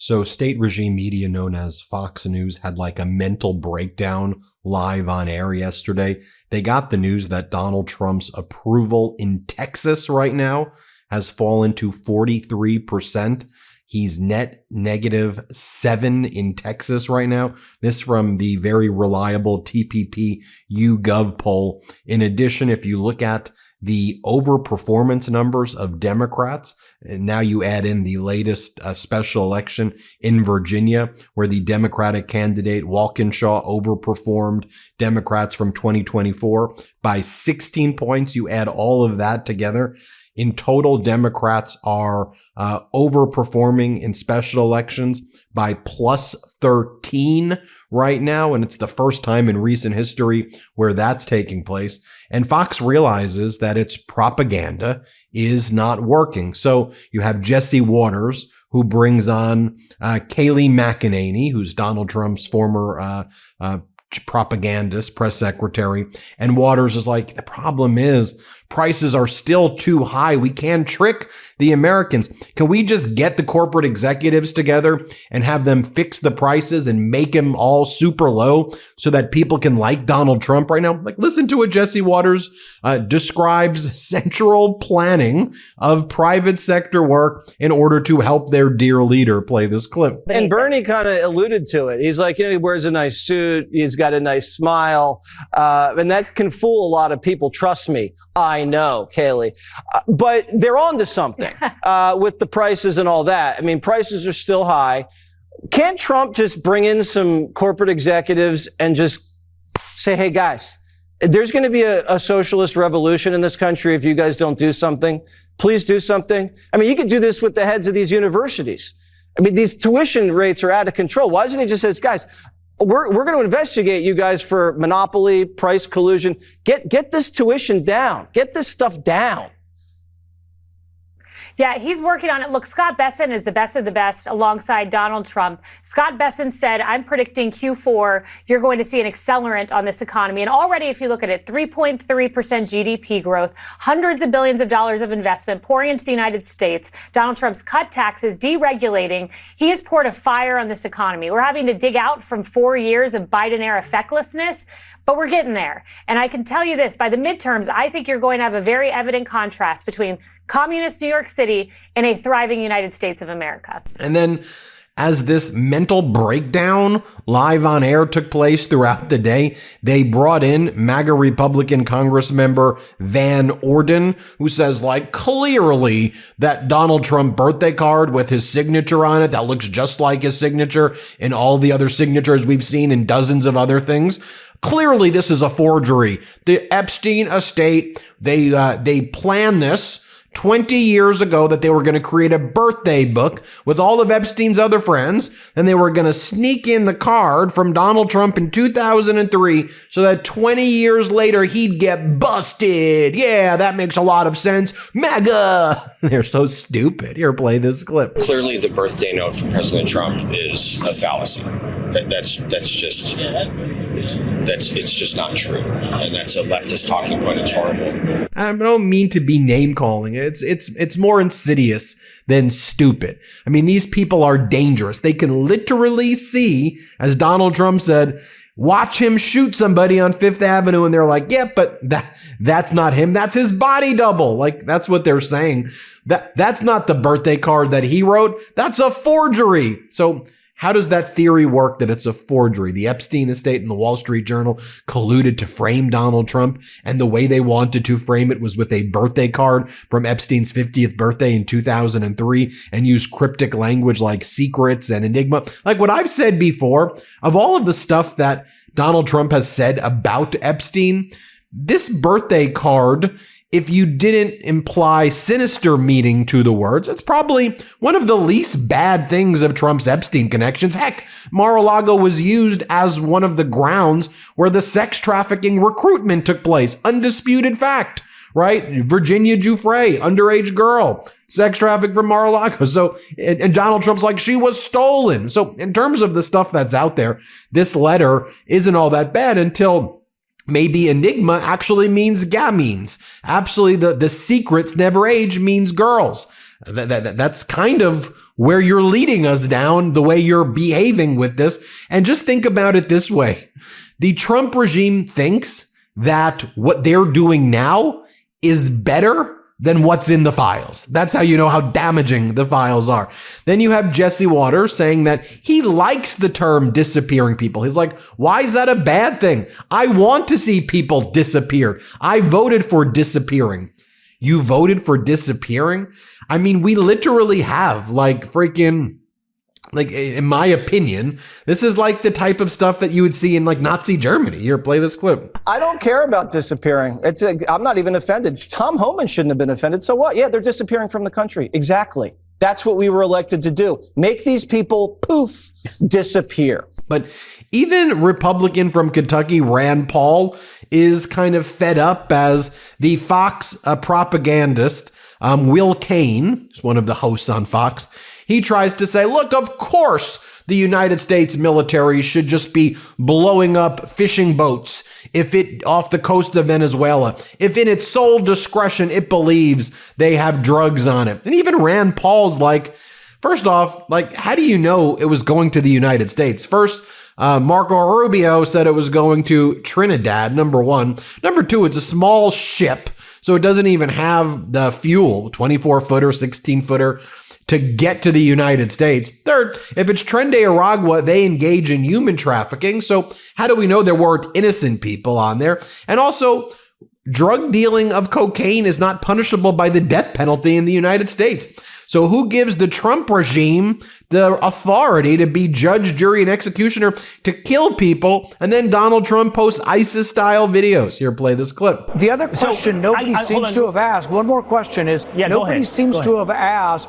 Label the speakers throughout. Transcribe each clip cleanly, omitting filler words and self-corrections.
Speaker 1: So state regime media known as Fox News had like a mental breakdown live on air yesterday. They got the news that Donald Trump's approval in Texas right now has fallen to 43%. He's net -7 in Texas right now. This from the very reliable TPP YouGov poll. In addition, if you look at the overperformance numbers of Democrats, and now you add in the latest special election in Virginia, where the Democratic candidate Walkinshaw overperformed Democrats from 2024 by 16 points. You add all of that together. In total, Democrats are overperforming in special elections by +13 right now. And it's the first time in recent history where that's taking place. And Fox realizes that its propaganda is not working. So you have Jesse Waters, who brings on Kayleigh McEnany, who's Donald Trump's former propagandist, press secretary. And Waters is like, the problem is prices are still too high. We can't trick the Americans. Can we just get the corporate executives together and have them fix the prices and make them all super low so that people can like Donald Trump right now? Like, listen to what Jesse Waters describes central planning of private sector work in order to help their dear leader. Play this clip.
Speaker 2: And Bernie kind of alluded to it. He's like, he wears a nice suit. He's got a nice smile. And that can fool a lot of people. Trust me. I know, Kayleigh. But they're on to something with the prices and all that. I mean, prices are still high. Can't Trump just bring in some corporate executives and just say, hey, guys, there's going to be a socialist revolution in this country if you guys don't do something. Please do something. I mean, you could do this with the heads of these universities. I mean, these tuition rates are out of control. Why doesn't he just say, guys, we're going to investigate you guys for monopoly, price collusion. Get this tuition down. Get this stuff down.
Speaker 3: Yeah, he's working on it. Look, Scott Bessent is the best of the best alongside Donald Trump. Scott Bessent said, I'm predicting Q4, you're going to see an accelerant on this economy. And already, if you look at it, 3.3% GDP growth, hundreds of billions of dollars of investment pouring into the United States. Donald Trump's cut taxes, deregulating. He has poured a fire on this economy. We're having to dig out from 4 years of Biden-era fecklessness, but we're getting there. And I can tell you this, by the midterms, I think you're going to have a very evident contrast between communist New York City and a thriving United States of America.
Speaker 1: And then as this mental breakdown live on air took place throughout the day, they brought in MAGA Republican Congress member Van Orden, who says, like, clearly that Donald Trump birthday card with his signature on it that looks just like his signature and all the other signatures we've seen in dozens of other things. Clearly, this is a forgery. The Epstein estate, they planned this 20 years ago that they were going to create a birthday book with all of Epstein's other friends, and they were going to sneak in the card from Donald Trump in 2003 so that 20 years later he'd get busted. Yeah, that makes a lot of sense. MAGA! They're so stupid. Here, play this clip.
Speaker 4: Clearly, the birthday note from President Trump is a fallacy. It's just not true. And that's a leftist talking point. It's horrible.
Speaker 1: I don't mean to be name calling. It's more insidious than stupid. I mean, these people are dangerous. They can literally see, as Donald Trump said, watch him shoot somebody on Fifth Avenue. And they're like, yeah, but that's not him. That's his body double. Like, that's what they're saying. That's not the birthday card that he wrote. That's a forgery. So how does that theory work that it's a forgery? The Epstein estate and the Wall Street Journal colluded to frame Donald Trump, and the way they wanted to frame it was with a birthday card from Epstein's 50th birthday in 2003 and use cryptic language like secrets and enigma. Like what I've said before, of all of the stuff that Donald Trump has said about Epstein, this birthday card, if you didn't imply sinister meaning to the words, it's probably one of the least bad things of Trump's Epstein connections. Heck, Mar-a-Lago was used as one of the grounds where the sex trafficking recruitment took place. Undisputed fact, right? Virginia Giuffre, underage girl, sex trafficked from Mar-a-Lago. So, and Donald Trump's like, she was stolen. So in terms of the stuff that's out there, this letter isn't all that bad until maybe enigma actually means gamines. Absolutely, the secrets never age means girls. That's kind of where you're leading us down, the way you're behaving with this. And just think about it this way. The Trump regime thinks that what they're doing now is better than what's in the files. That's how you know how damaging the files are. Then you have Jesse Waters saying that he likes the term disappearing people. He's like, why is that a bad thing? I want to see people disappear. I voted for disappearing. You voted for disappearing? I mean, we literally have like freaking, like, in my opinion, this is like the type of stuff that you would see in like Nazi Germany. Here, play this clip.
Speaker 2: I don't care about disappearing. I'm not even offended. Tom Homan shouldn't have been offended. So what? Yeah, they're disappearing from the country. Exactly. That's what we were elected to do. Make these people, poof, disappear.
Speaker 1: But even Republican from Kentucky, Rand Paul, is kind of fed up as the Fox propagandist, Will Cain, is one of the hosts on Fox. He tries to say, look, of course, the United States military should just be blowing up fishing boats off the coast of Venezuela, if in its sole discretion it believes they have drugs on it. And even Rand Paul's like, first off, like, how do you know it was going to the United States? First, Marco Rubio said it was going to Trinidad, number one. Number two, it's a small ship, so it doesn't even have the fuel, 24-footer, 16-footer, to get to the United States. Third, if it's Tren de Aragua, they engage in human trafficking. So how do we know there weren't innocent people on there? And also, drug dealing of cocaine is not punishable by the death penalty in the United States. So who gives the Trump regime the authority to be judge, jury, and executioner to kill people? And then Donald Trump posts ISIS-style videos. Here, play this clip.
Speaker 5: The other question nobody seems to have asked, one more question is, nobody seems to have asked,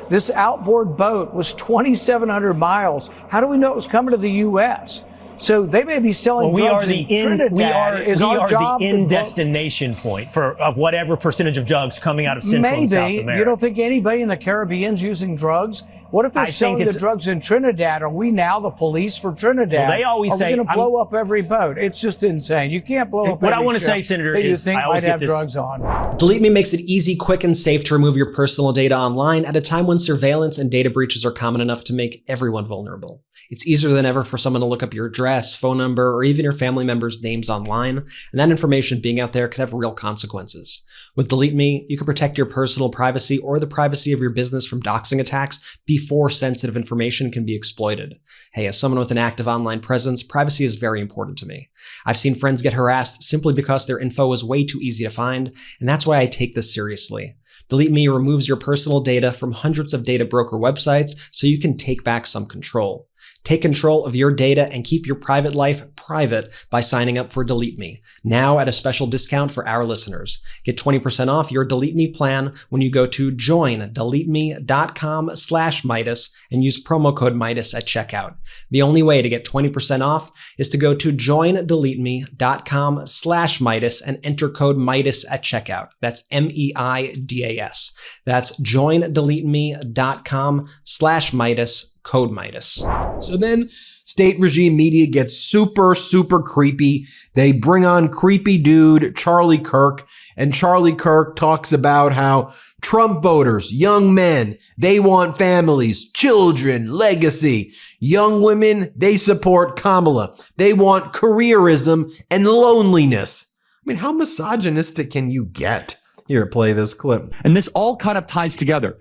Speaker 5: this outboard boat was 2,700 miles. How do we know it was coming to the U.S.? So they may be selling drugs in Trinidad.
Speaker 6: We are the in-destination point for whatever percentage of drugs coming out of Central and South America.
Speaker 5: Maybe. You don't think anybody in the Caribbean's using drugs? What if they're selling the drugs in Trinidad? Are we now the police for Trinidad?
Speaker 6: Well, they always say,
Speaker 5: are we going to blow up every boat? It's just insane. You can't blow up
Speaker 6: what
Speaker 5: every
Speaker 6: I want to
Speaker 5: ship
Speaker 6: say, Senator,
Speaker 5: that you
Speaker 6: is
Speaker 5: think
Speaker 6: I always
Speaker 5: might have
Speaker 6: get this.
Speaker 5: drugs on.
Speaker 7: Delete Me makes it easy, quick, and safe to remove your personal data online at a time when surveillance and data breaches are common enough to make everyone vulnerable. It's easier than ever for someone to look up your address, phone number, or even your family members' names online, and that information being out there could have real consequences. With Delete Me, you can protect your personal privacy or the privacy of your business from doxing attacks before sensitive information can be exploited. Hey, as someone with an active online presence, privacy is very important to me. I've seen friends get harassed simply because their info is way too easy to find, and that's why I take this seriously. Delete Me removes your personal data from hundreds of data broker websites so you can take back some control. Take control of your data and keep your private life private by signing up for Delete Me, now at a special discount for our listeners. Get 20% off your Delete Me plan when you go to joindeleteme.com/Meidas and use promo code Meidas at checkout. The only way to get 20% off is to go to joindeleteme.com/Meidas and enter code Meidas at checkout. That's MEIDAS. That's joindeleteme.com/Meidas. Code Meidas.
Speaker 1: So then state regime media gets super, super creepy. They bring on creepy dude Charlie Kirk, and Charlie Kirk talks about how Trump voters, young men, they want families, children, legacy. Young women, they support Kamala. They want careerism and loneliness. I mean, how misogynistic can you get? Here, play this clip.
Speaker 8: And this all kind of ties together.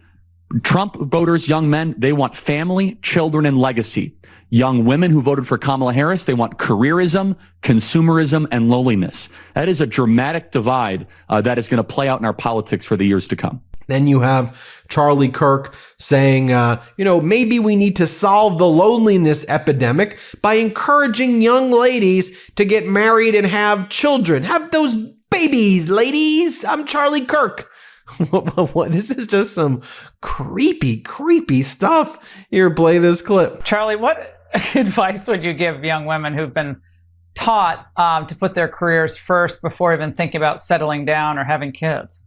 Speaker 8: Trump voters, young men, they want family, children, and legacy. Young women who voted for Kamala Harris, they want careerism, consumerism, and loneliness. That is a dramatic divide that is going to play out in our politics for the years to come.
Speaker 1: Then you have Charlie Kirk saying, maybe we need to solve the loneliness epidemic by encouraging young ladies to get married and have children. Have those babies, ladies. I'm Charlie Kirk. What? This is just some creepy, creepy stuff. Here, play this clip.
Speaker 9: Charlie, what advice would you give young women who've been taught to put their careers first before even thinking about settling down or having kids?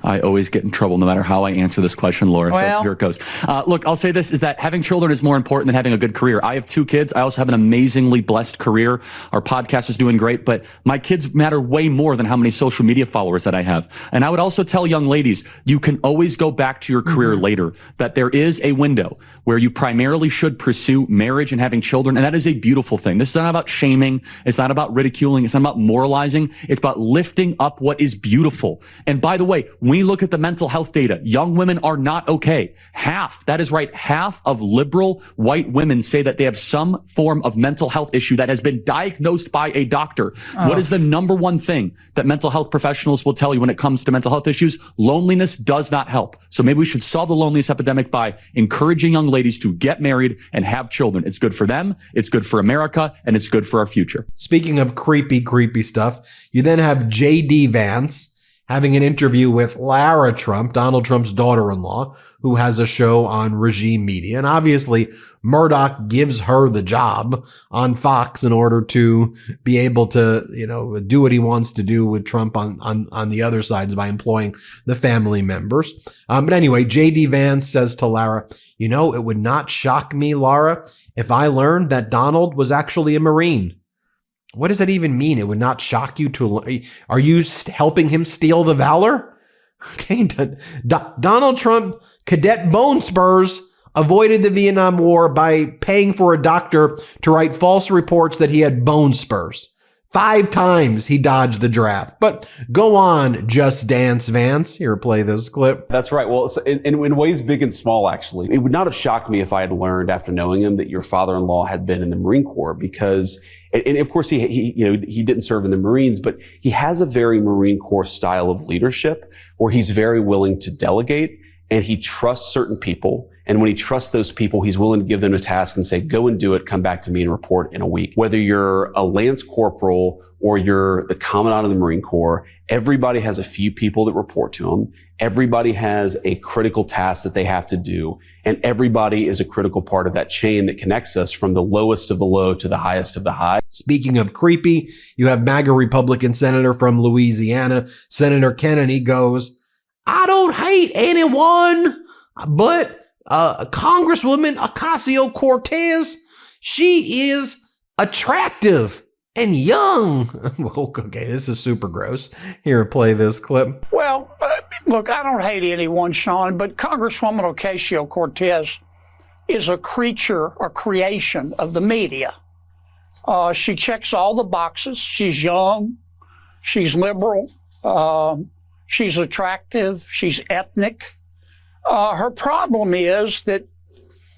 Speaker 8: I always get in trouble no matter how I answer this question, Laura. So here it goes. Look, I'll say this is that having children is more important than having a good career. I have 2 kids. I also have an amazingly blessed career. Our podcast is doing great, but my kids matter way more than how many social media followers that I have. And I would also tell young ladies, you can always go back to your career later, that there is a window where you primarily should pursue marriage and having children. And that is a beautiful thing. This is not about shaming. It's not about ridiculing. It's not about moralizing. It's about lifting up what is beautiful. And by the way, when we look at the mental health data, young women are not okay. That is right, half of liberal white women say that they have some form of mental health issue that has been diagnosed by a doctor. What is the number one thing that mental health professionals will tell you when it comes to mental health issues? Loneliness does not help. So maybe we should solve the loneliness epidemic by encouraging young ladies to get married and have children. It's good for them, it's good for America, and it's good for our future.
Speaker 1: Speaking of creepy stuff, you then have J.D. Vance having an interview with Lara Trump, Donald Trump's daughter-in-law, who has a show on regime media. And obviously, Murdoch gives her the job on Fox in order to be able to, do what he wants to do with Trump on the other sides by employing the family members. But anyway, J.D. Vance says to Lara, it would not shock me, Lara, if I learned that Donald was actually a Marine. What does that even mean? It would not shock you are you helping him steal the valor? Okay. Donald Trump, Cadet Bone Spurs, avoided the Vietnam War by paying for a doctor to write false reports that he had bone spurs. 5 times he dodged the draft. But go on, Just Dance Vance. Here, play this clip.
Speaker 10: That's right. Well, in ways big and small, actually. It would not have shocked me if I had learned after knowing him that your father-in-law had been in the Marine Corps, because, and of course he didn't serve in the Marines, but he has a very Marine Corps style of leadership where he's very willing to delegate and he trusts certain people. And when he trusts those people, he's willing to give them a task and say, go and do it, come back to me and report in a week. Whether you're a Lance Corporal or you're the Commandant of the Marine Corps, everybody has a few people that report to them. Everybody has a critical task that they have to do. And everybody is a critical part of that chain that connects us from the lowest of the low to the highest of the high.
Speaker 1: Speaking of creepy, you have MAGA Republican Senator from Louisiana, Senator Kennedy goes, I don't hate anyone, but Congresswoman Ocasio-Cortez, she is attractive and young. Okay, this is super gross. Here, play this clip.
Speaker 11: Well, look, I don't hate anyone, Sean, but Congresswoman Ocasio-Cortez is a creation of the media. She checks all the boxes. She's young. She's liberal. She's attractive. She's ethnic. Her problem is that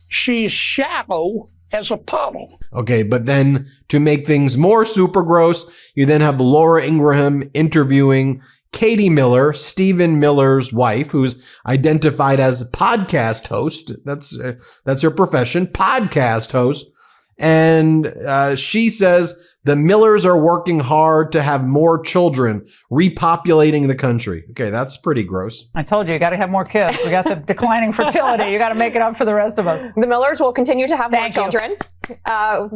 Speaker 11: she's shallow as a puddle.
Speaker 1: Okay, but then to make things more super gross, you then have Laura Ingraham interviewing Katie Miller, Stephen Miller's wife, who's identified as podcast host. That's her profession, podcast host. And she says the Millers are working hard to have more children, repopulating the country. Okay, that's pretty gross.
Speaker 9: I told you got to have more kids. We got the declining fertility. You got to make it up for the rest of us.
Speaker 12: The Millers will continue to have more children,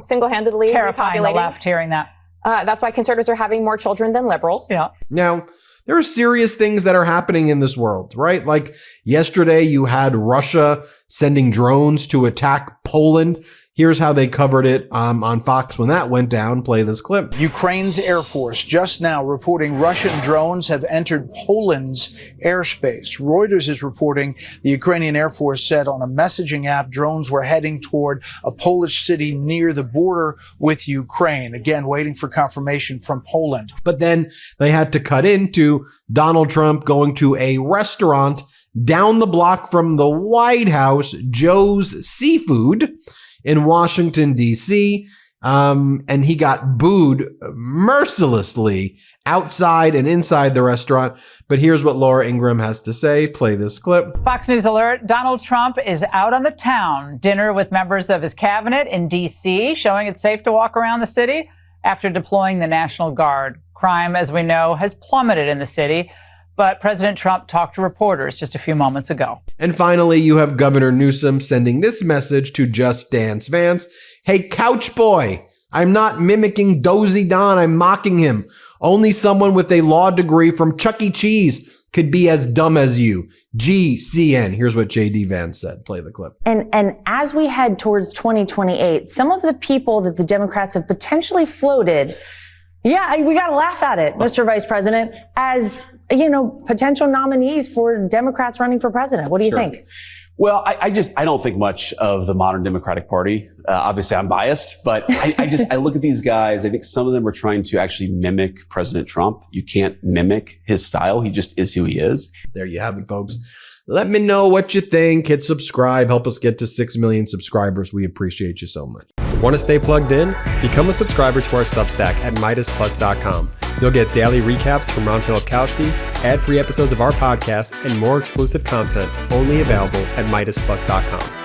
Speaker 12: single-handedly
Speaker 9: terrifying
Speaker 12: repopulating.
Speaker 9: The left hearing that.
Speaker 12: That's why conservatives are having more children than liberals.
Speaker 9: Yeah.
Speaker 1: Now, there are serious things that are happening in this world, right? Like yesterday, you had Russia sending drones to attack Poland. Here's how they covered it on Fox when that went down. Play this clip.
Speaker 13: Ukraine's Air Force just now reporting Russian drones have entered Poland's airspace. Reuters is reporting the Ukrainian Air Force said on a messaging app drones were heading toward a Polish city near the border with Ukraine. Again, waiting for confirmation from Poland.
Speaker 1: But then they had to cut into Donald Trump going to a restaurant down the block from the White House, Joe's Seafood, in Washington, D.C., and he got booed mercilessly outside and inside the restaurant. But here's what Laura Ingraham has to say. Play this clip.
Speaker 9: Fox News alert. Donald Trump is out on the town. Dinner with members of his cabinet in D.C., showing it's safe to walk around the city after deploying the National Guard. Crime, as we know, has plummeted in the city. But President Trump talked to reporters just a few moments ago.
Speaker 1: And finally, you have Governor Newsom sending this message to Just Dance Vance. Hey, couch boy, I'm not mimicking Dozy Don. I'm mocking him. Only someone with a law degree from Chuck E. Cheese could be as dumb as you. GCN. Here's what J.D. Vance said. Play the clip.
Speaker 14: And as we head towards 2028, some of the people that the Democrats have potentially floated, we got to laugh at it, Mr. Vice President, as, potential nominees for Democrats running for president. What do you think?
Speaker 10: Well, I don't think much of the modern Democratic Party. Obviously, I'm biased, but I look at these guys. I think some of them are trying to actually mimic President Trump. You can't mimic his style. He just is who he is.
Speaker 1: There you have it, folks. Let me know what you think. Hit subscribe. Help us get to 6 million subscribers. We appreciate you so much.
Speaker 15: Want to stay plugged in? Become a subscriber to our Substack at MeidasPlus.com. You'll get daily recaps from Ron Filipkowski, ad-free episodes of our podcast, and more exclusive content only available at MeidasPlus.com.